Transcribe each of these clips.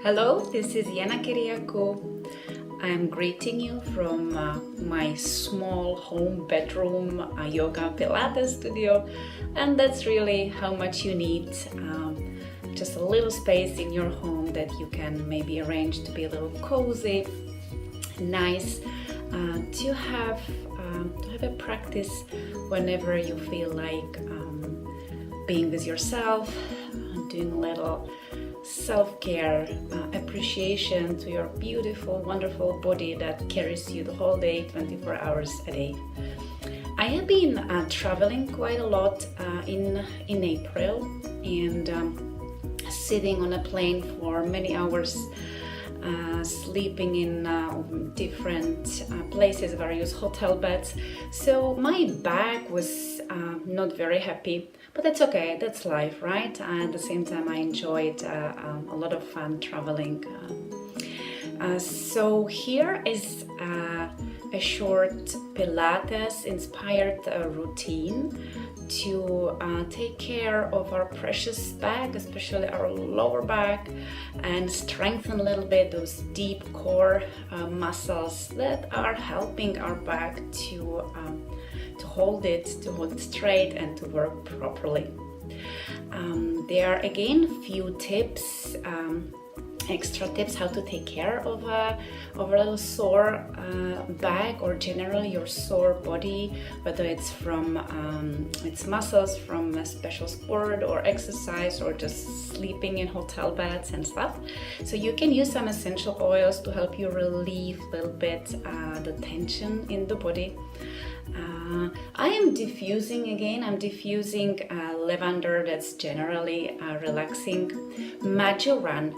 Hello, this is Jana Kyriakou. I'm greeting you from my small home bedroom yoga Pilates studio, and that's really how much you need. Just a little space in your home that you can maybe arrange to be a little cozy, nice, to have a practice whenever you feel like being with yourself, doing a little self-care, appreciation to your beautiful, wonderful body that carries you the whole day, 24 hours a day. I have been traveling quite a lot in April and sitting on a plane for many hours, sleeping in different places, various hotel beds. So my back was not very happy, but that's okay, that's life, right? At the same time, I enjoyed a lot of fun traveling. So here is a short Pilates inspired routine to take care of our precious back, especially our lower back, and strengthen a little bit those deep core muscles that are helping our back to hold it straight and to work properly. There are again few tips, extra tips how to take care of a little sore back, or generally your sore body, whether it's from its muscles from a special sport or exercise, or just sleeping in hotel beds and stuff. So you can use some essential oils to help you relieve a little bit the tension in the body. I am diffusing again. I'm diffusing lavender, that's generally relaxing. Marjoram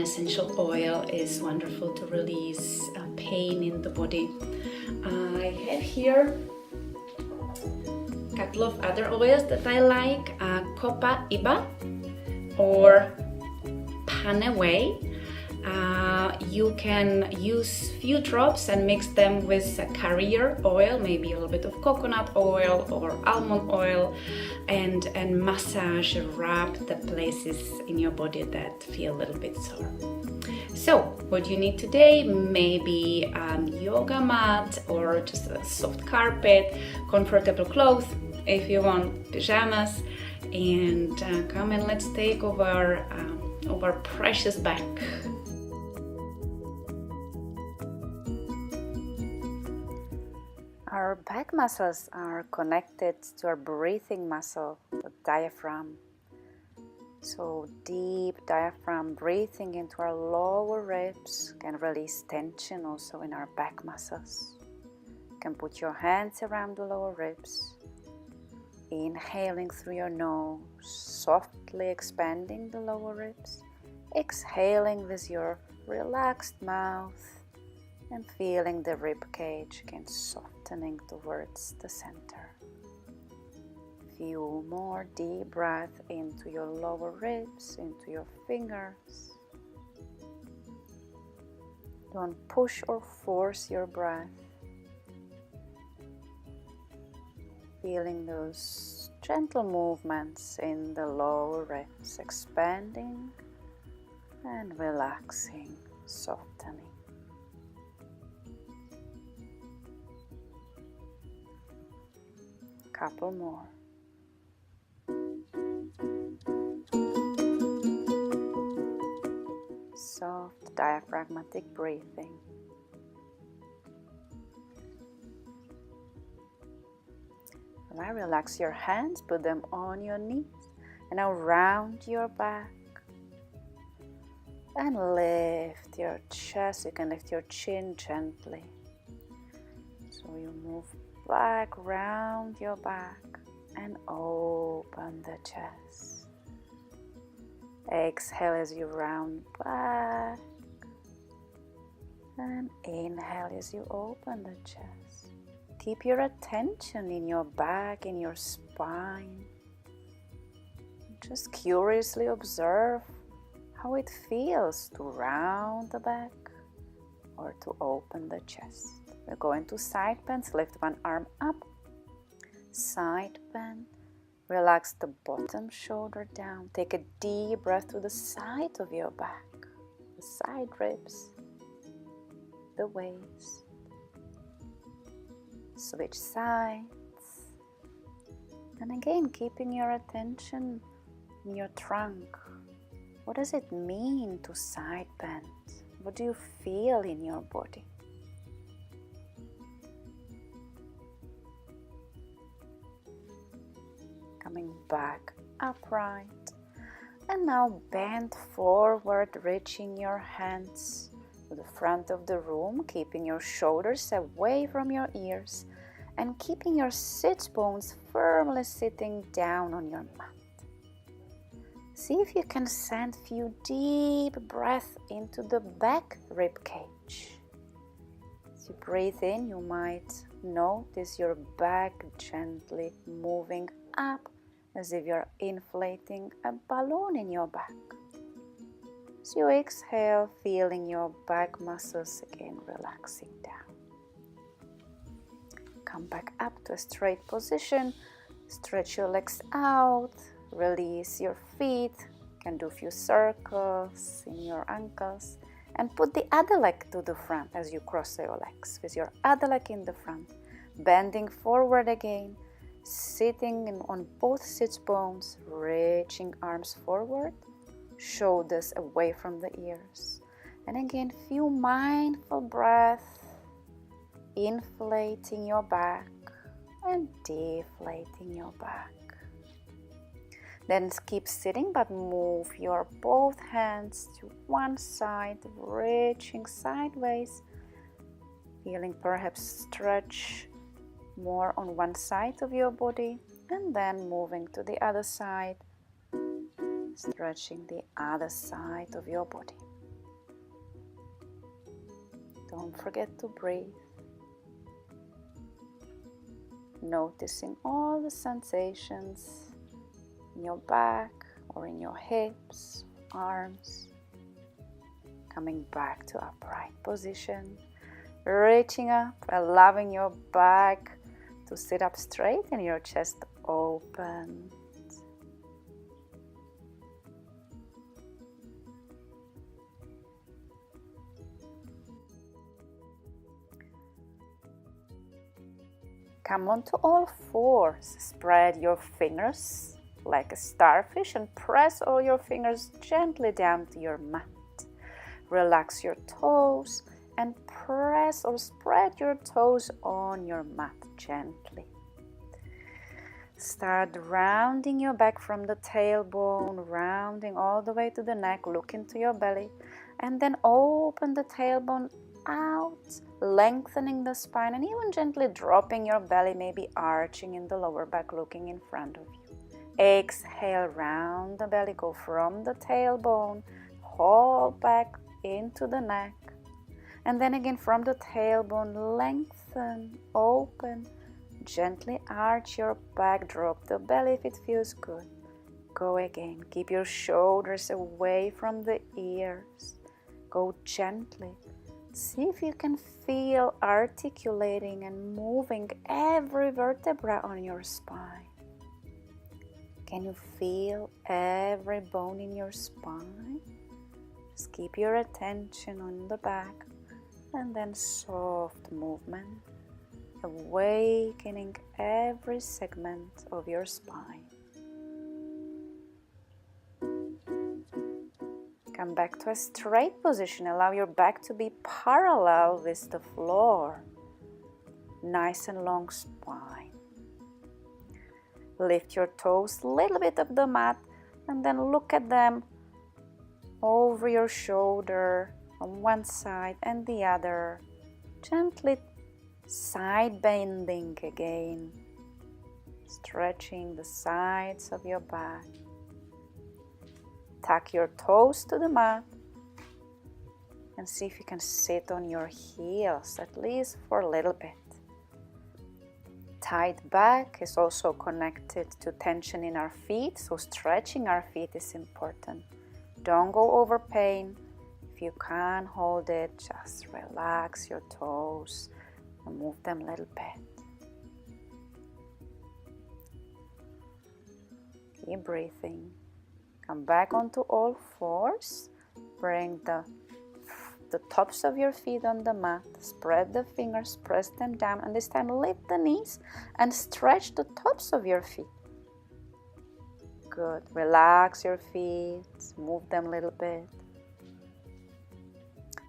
essential oil is wonderful to release pain in the body. I have here a couple of other oils that I like, Copa Iba or Panaway. You can use few drops and mix them with a carrier oil, maybe a little bit of coconut oil or almond oil, and massage, rub the places in your body that feel a little bit sore. So what you need today, maybe yoga mat or just a soft carpet, comfortable clothes, if you want pajamas, and come and let's take over our precious back. Our back muscles are connected to our breathing muscle, the diaphragm. So deep diaphragm breathing into our lower ribs can release tension also in our back muscles. You can put your hands around the lower ribs, inhaling through your nose, softly expanding the lower ribs, exhaling with your relaxed mouth, and feeling the rib cage again softening towards the center. Few more deep breaths into your lower ribs, into your fingers. Don't push or force your breath. Feeling those gentle movements in the lower ribs, expanding and relaxing, softening. Couple more. Soft diaphragmatic breathing. Now relax your hands, put them on your knees, and now round your back and lift your chest. You can lift your chin gently. So you move back, round your back, and open the chest. Exhale as you round back, and inhale as you open the chest. Keep your attention in your back, in your spine. Just curiously observe how it feels to round the back or to open the chest. We're going to side bends. Lift one arm up, side bend, Relax the bottom shoulder down. Take a deep breath to the side of your back, the side ribs, the waist. Switch sides. And again, keeping your attention in your trunk. What does it mean to side bend? What do you feel in your body? Coming back upright. And now bend forward, reaching your hands to the front of the room, keeping your shoulders away from your ears and keeping your sit bones firmly sitting down on your mat. See if you can send a few deep breaths into the back rib cage. As you breathe in, you might notice your back gently moving up as if you're inflating a balloon in your back. As you exhale, feeling your back muscles again relaxing down. Come back up to a straight position. Stretch your legs out. Release your feet. You can do a few circles in your ankles. And put the other leg to the front as you cross your legs. With your other leg in the front. Bending forward again. Sitting on both sit bones. Reaching arms forward. Shoulders away from the ears. And again, few mindful breaths. Inflating your back and deflating your back. Then keep sitting, but move your both hands to one side, reaching sideways. Feeling perhaps stretch more on one side of your body, and then moving to the other side, stretching the other side of your body. Don't forget to breathe. Noticing all the sensations in your back or in your hips, arms. Coming back to upright position. Reaching up, allowing your back to sit up straight and your chest open. Come onto all fours. Spread your fingers like a starfish and press all your fingers gently down to your mat. Relax your toes and press or spread your toes on your mat gently. Start rounding your back from the tailbone, rounding all the way to the neck, look into your belly, and then open the tailbone out, lengthening the spine and even gently dropping your belly, maybe arching in the lower back, looking in front of you. Exhale, round the belly, go from the tailbone, hold back into the neck, and then again from the tailbone, lengthen, open, gently arch your back, drop the belly if it feels good. Go again, keep your shoulders away from the ears, go gently. See if you can feel articulating and moving every vertebra on your spine. Can you feel every bone in your spine? Just keep your attention on the back and then soft movement, awakening every segment of your spine. Come back to a straight position. Allow your back to be parallel with the floor. Nice and long spine. Lift your toes a little bit up the mat and then look at them over your shoulder on one side and the other. Gently side bending again. Stretching the sides of your back. Tuck your toes to the mat and see if you can sit on your heels, at least for a little bit. Tight back is also connected to tension in our feet, so stretching our feet is important. Don't go over pain. If you can't hold it, just relax your toes and move them a little bit. Keep breathing. Come back onto all fours. Bring the tops of your feet on the mat. Spread the fingers, press them down, and this time lift the knees and stretch the tops of your feet. Good. Relax your feet. Move them a little bit.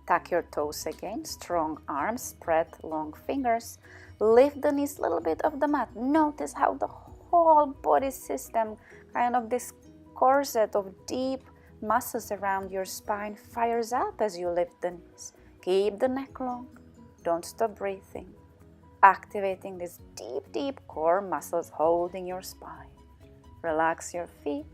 Tuck your toes again. Strong arms. Spread long fingers. Lift the knees a little bit off the mat. Notice how the whole body system, kind of this corset of deep muscles around your spine, fires up as you lift the knees. Keep the neck long. Don't stop breathing. Activating these deep core muscles holding your spine. Relax your feet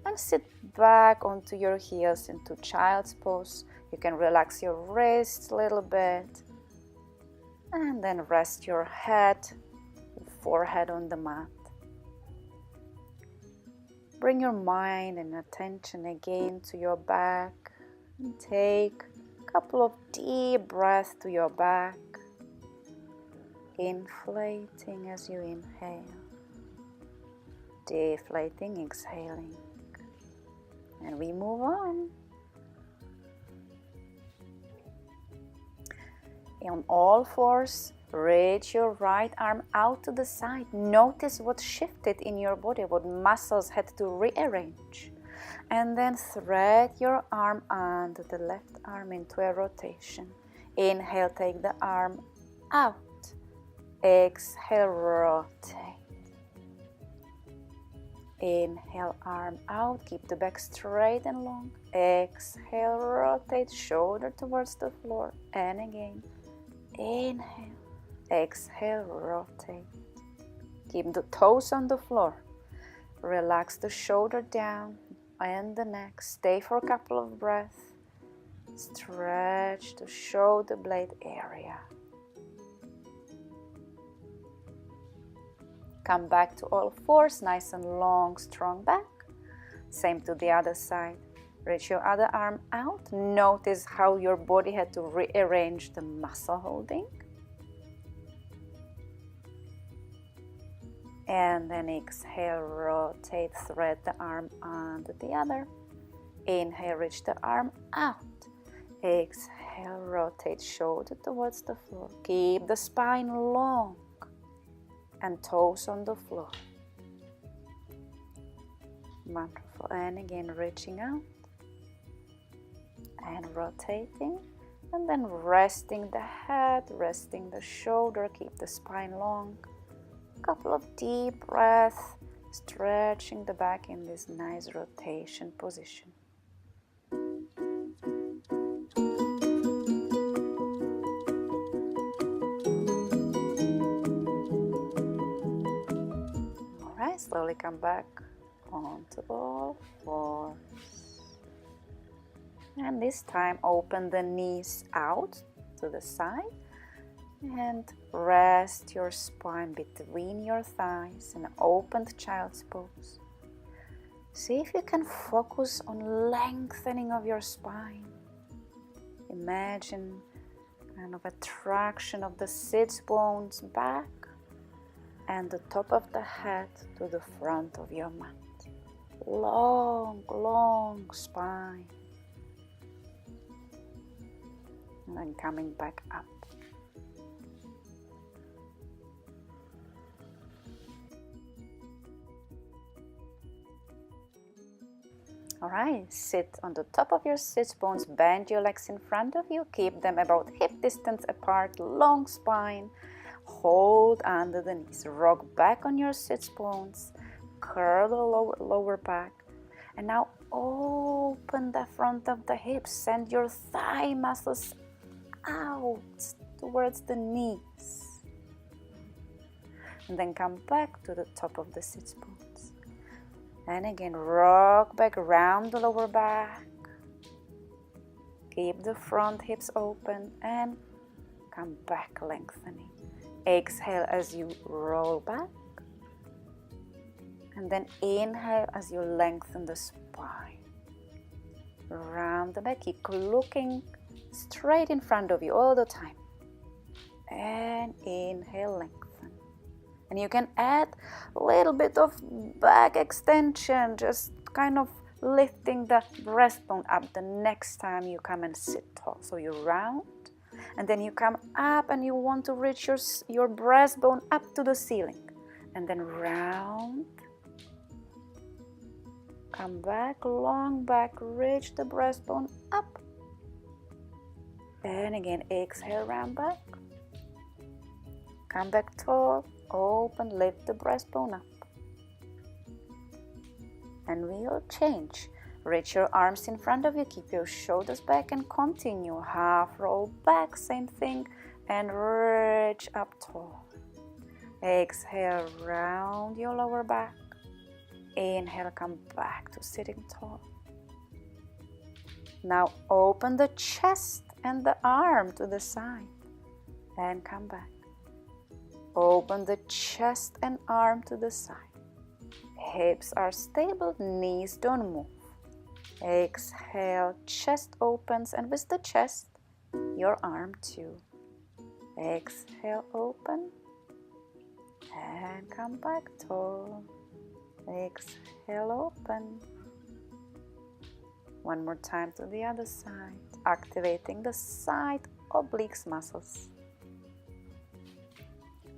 and sit back onto your heels into child's pose. You can relax your wrists a little bit and then rest your head, your forehead on the mat. Bring your mind and attention again to your back and take a couple of deep breaths to your back, inflating as you inhale, deflating, exhaling, and we move on. On all fours, reach your right arm out to the side. Notice what shifted in your body, what muscles had to rearrange. And then thread your arm under the left arm into a rotation. Inhale, take the arm out. Exhale, rotate. Inhale, arm out. Keep the back straight and long. Exhale, rotate, shoulder towards the floor. And again. Inhale, exhale, rotate. Keep the toes on the floor. Relax the shoulder down and the neck. Stay for a couple of breaths. Stretch the shoulder blade area. Come back to all fours, nice and long, strong back. Same to the other side. Reach your other arm out. Notice how your body had to rearrange the muscle holding. And then exhale, rotate, thread the arm under the other. Inhale, reach the arm out. Exhale, rotate, shoulder towards the floor. Keep the spine long and toes on the floor. Wonderful. And again, reaching out. And rotating, and then resting the head, resting the shoulder, keep the spine long. A couple of deep breaths, stretching the back in this nice rotation position. All right, slowly come back onto all fours. And this time open the knees out to the side and rest your spine between your thighs in opened child's pose. See if you can focus on lengthening of your spine. Imagine kind of a traction of the sits bones back and the top of the head to the front of your mat. Long, long spine. And then coming back up. All right, sit on the top of your sits bones, bend your legs in front of you, keep them about hip distance apart, long spine, hold under the knees, rock back on your sits bones, curl the lower back, and now open the front of the hips, send your thigh muscles out towards the knees, and then come back to the top of the sits bones, and again rock back around the lower back, keep the front hips open and come back lengthening. Exhale as you roll back, and then inhale as you lengthen the spine around the back. Keep looking straight in front of you all the time. And inhale, lengthen. And you can add a little bit of back extension, just kind of lifting the breastbone up the next time you come and sit tall. So you round, and then you come up and you want to reach your breastbone up to the ceiling. And then round, come back, long back, reach the breastbone up. And again, exhale, round back. Come back tall, open, lift the breastbone up. And we'll change. Reach your arms in front of you, keep your shoulders back and continue. Half roll back, same thing, and reach up tall. Exhale, round your lower back. Inhale, come back to sitting tall. Now open the chest and the arm to the side and come back. Open the chest and arm to the side. Hips are stable, knees don't move. Exhale, chest opens, and with the chest, your arm too. Exhale, open, and come back tall. Exhale, open. One more time to the other side, activating the side obliques muscles.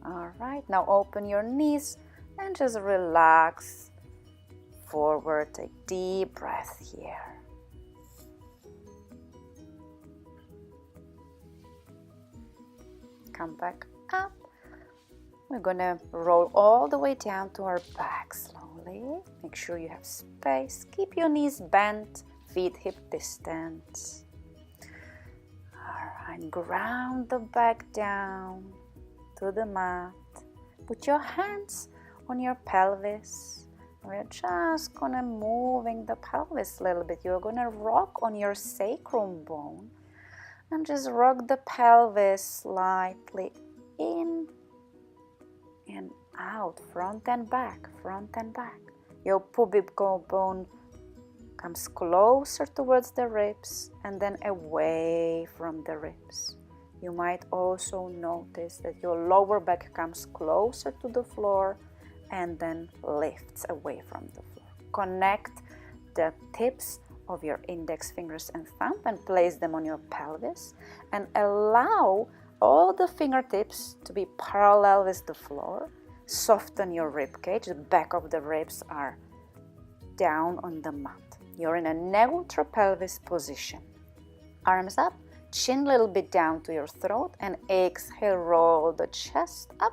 All right, now open your knees and just relax forward. Take deep breath here. Come back up. We're gonna roll all the way down to our back slowly. Make sure you have space. Keep your knees bent, feet hip distance. All right, ground the back down to the mat. Put your hands on your pelvis. We're just gonna moving the pelvis a little bit. You're gonna rock on your sacrum bone and just rock the pelvis slightly in and out, front and back, front and back. Your pubic bone comes closer towards the ribs and then away from the ribs. You might also notice that your lower back comes closer to the floor and then lifts away from the floor. Connect the tips of your index fingers and thumb and place them on your pelvis and allow all the fingertips to be parallel with the floor. Soften your rib cage. The back of the ribs are down on the mat. You're in a neutral pelvis position. Arms up, chin a little bit down to your throat, and exhale, roll the chest up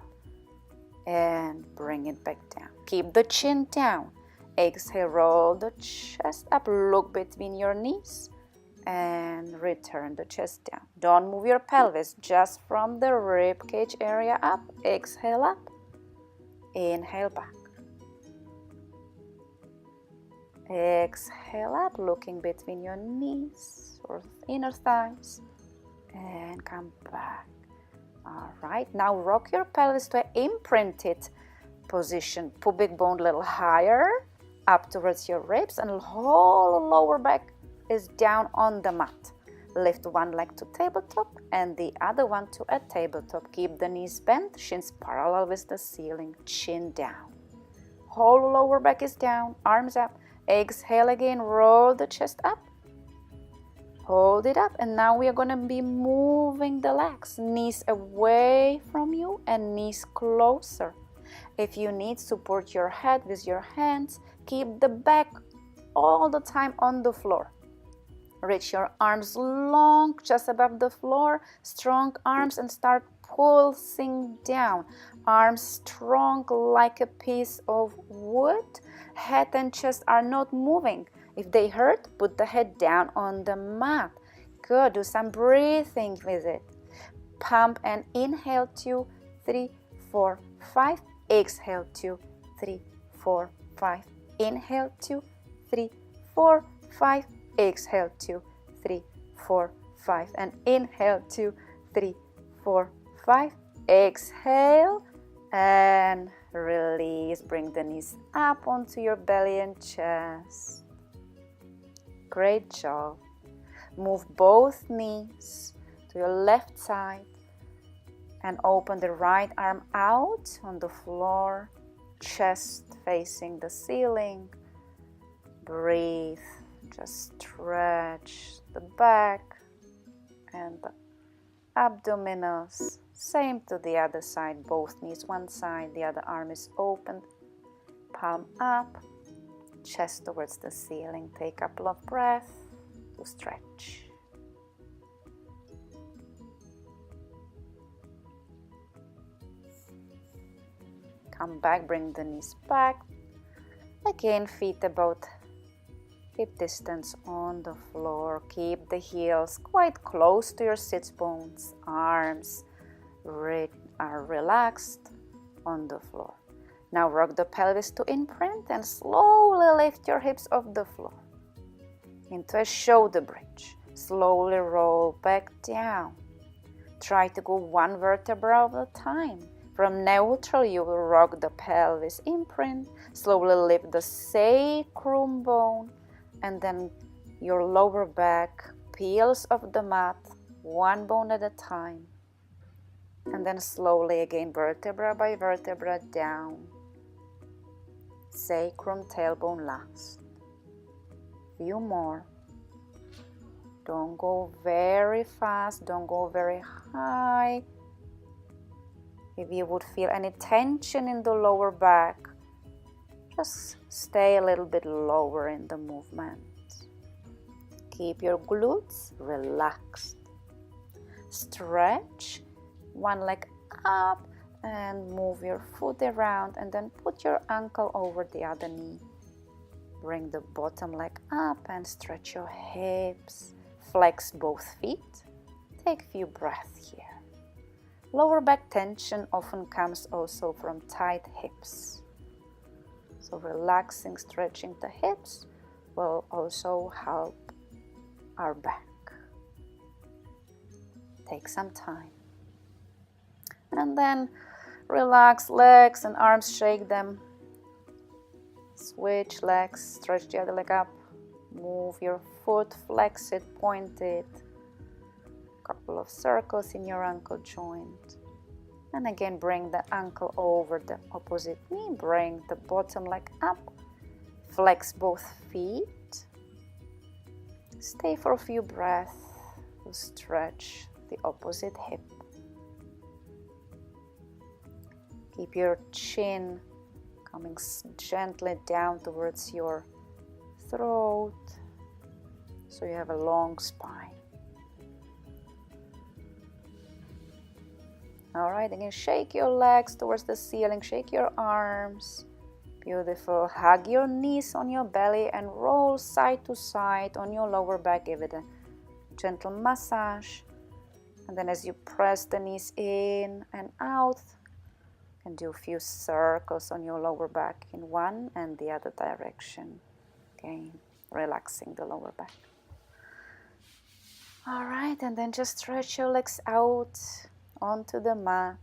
and bring it back down. Keep the chin down. Exhale, roll the chest up, look between your knees and return the chest down. Don't move your pelvis, just from the rib cage area up. Exhale up, inhale back. Exhale up, looking between your knees or inner thighs, and come back. All right, now rock your pelvis to an imprinted position. Pubic bone a little higher, up towards your ribs, and whole lower back is down on the mat. Lift one leg to tabletop and the other one to a tabletop. Keep the knees bent, shins parallel with the ceiling, chin down. Whole lower back is down, arms up. Exhale again, roll the chest up. Hold it up, and now we are going to be moving the legs. Knees away from you and knees closer. If you need, support your head with your hands. Keep the back all the time on the floor. Reach your arms long, just above the floor. Strong arms and start pulsing down. Arms strong like a piece of wood. Head and chest are not moving. If they hurt, put the head down on the mat. Good. Do some breathing with it. Pump and inhale 2, 3, 4, 5. Exhale 2, 3, 4, 5. Inhale 2, 3, 4, 5. Exhale 2, 3, 4, 5. And inhale 2, 3, 4, 5. Exhale and release. Bring the knees up onto your belly and chest. Great job. Move both knees to your left side And open the right arm out on the floor, chest facing the ceiling. Breathe, just stretch the back and the abdominals. Same to the other side, both knees one side, the other arm is open, palm up, chest towards the ceiling. Take a couple of breaths to stretch. Come back, bring the knees back. Again, feet about hip distance on the floor. Keep the heels quite close to your sit bones. Arms are relaxed on the floor. Now rock the pelvis to imprint and slowly lift your hips off the floor into a shoulder bridge. Slowly roll back down. Try to go one vertebra at a time. From neutral, you will rock the pelvis imprint, slowly lift the sacrum bone, and then your lower back peels off the mat, one bone at a time. And then slowly again, vertebra by vertebra down. Sacrum, tailbone last. Few more. Don't go very fast, don't go very high. If you would feel any tension in the lower back, just stay a little bit lower in the movement. Keep your glutes relaxed. Stretch one leg up and move your foot around, and then put your ankle over the other knee. Bring the bottom leg up and stretch your hips. Flex both feet. Take a few breaths here. Lower back tension often comes also from tight hips. So relaxing, stretching the hips will also help our back. Take some time. And then relax legs and arms, shake them. Switch legs, stretch the other leg up. Move your foot, flex it, point it. Couple of circles in your ankle joint, and again bring the ankle over the opposite knee. Bring the bottom leg up, flex both feet. Stay for a few breaths to stretch the opposite hip. Keep your chin coming gently down towards your throat, so you have a long spine. Alright, again, shake your legs towards the ceiling, shake your arms. Beautiful. Hug your knees on your belly and roll side to side on your lower back. Give it a gentle massage. And then as you press the knees in and out, you can do a few circles on your lower back in one and the other direction. Again, relaxing the lower back. Alright, and then just stretch your legs out onto the mat.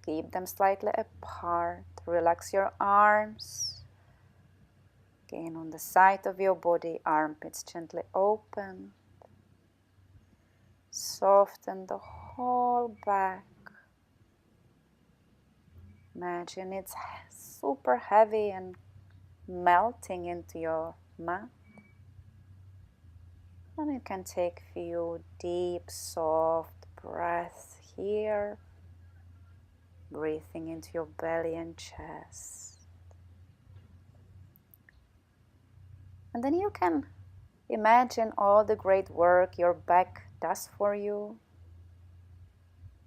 Keep them slightly apart. Relax your arms. Again, on the side of your body, armpits gently open. Soften the whole back. Imagine it's super heavy and melting into your mat. And you can take a few deep, soft breaths here, breathing into your belly and chest. And then you can imagine all the great work your back does for you.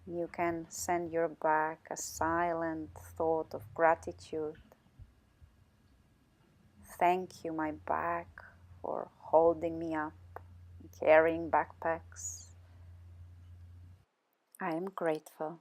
You can send your back a silent thought of gratitude. Thank you, my back, for holding me up, carrying backpacks. I am grateful.